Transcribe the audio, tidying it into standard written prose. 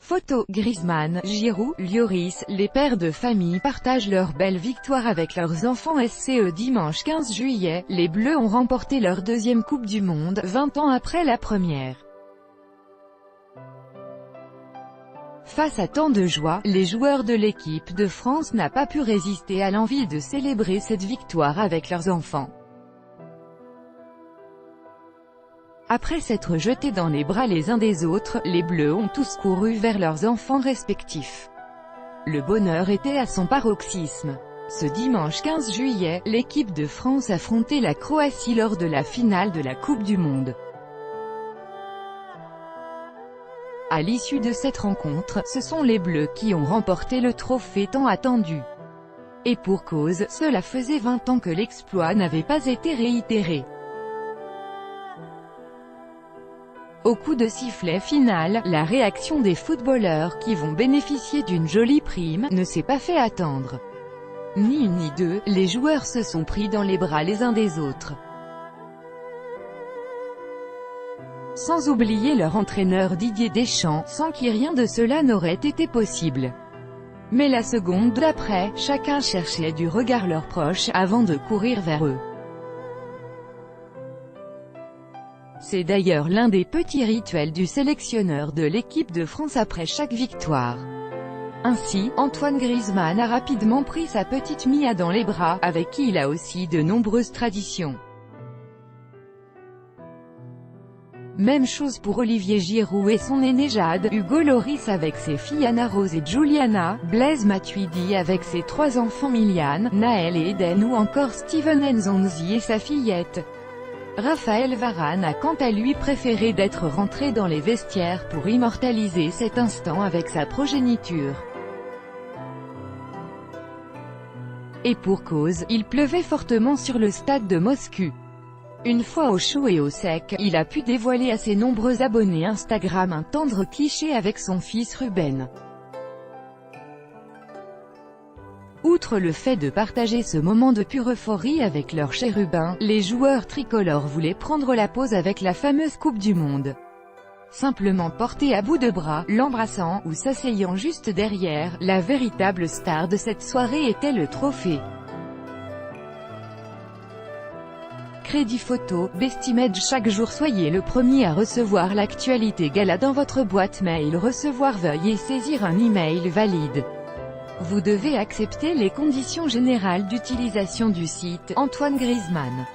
Photo, Griezmann, Giroud, Lloris, les pères de famille partagent leur belle victoire avec leurs enfants. SCE dimanche 15 juillet, les Bleus ont remporté leur deuxième Coupe du Monde, 20 ans après la première. Face à tant de joie, les joueurs de l'équipe de France n'ont pas pu résister à l'envie de célébrer cette victoire avec leurs enfants. Après s'être jetés dans les bras les uns des autres, les Bleus ont tous couru vers leurs enfants respectifs. Le bonheur était à son paroxysme. Ce dimanche 15 juillet, l'équipe de France affrontait la Croatie lors de la finale de la Coupe du Monde. À l'issue de cette rencontre, ce sont les Bleus qui ont remporté le trophée tant attendu. Et pour cause, cela faisait 20 ans que l'exploit n'avait pas été réitéré. Au coup de sifflet final, la réaction des footballeurs qui vont bénéficier d'une jolie prime ne s'est pas fait attendre. Ni une ni deux, les joueurs se sont pris dans les bras les uns des autres. Sans oublier leur entraîneur Didier Deschamps, sans qui rien de cela n'aurait été possible. Mais la seconde d'après, chacun cherchait du regard leurs proches, avant de courir vers eux. C'est d'ailleurs l'un des petits rituels du sélectionneur de l'équipe de France après chaque victoire. Ainsi, Antoine Griezmann a rapidement pris sa petite Mia dans les bras, avec qui il a aussi de nombreuses traditions. Même chose pour Olivier Giroud et son aîné Jade, Hugo Lloris avec ses filles Anna Rose et Juliana, Blaise Matuidi avec ses trois enfants Miliane, Naël et Eden ou encore Steven Nzonzi et sa fillette. Raphaël Varane a quant à lui préféré d'être rentré dans les vestiaires pour immortaliser cet instant avec sa progéniture. Et pour cause, il pleuvait fortement sur le stade de Moscou. Une fois au chaud et au sec, il a pu dévoiler à ses nombreux abonnés Instagram un tendre cliché avec son fils Ruben. Outre le fait de partager ce moment de pure euphorie avec leur chérubin, les joueurs tricolores voulaient prendre la pose avec la fameuse Coupe du Monde. Simplement portés à bout de bras, l'embrassant, ou s'asseyant juste derrière, la véritable star de cette soirée était le trophée. Crédit photo, Bestimage. Chaque jour soyez le premier à recevoir l'actualité gala dans votre boîte mail. Recevoir, veuillez saisir un email valide. Vous devez accepter les conditions générales d'utilisation du site. Antoine Griezmann.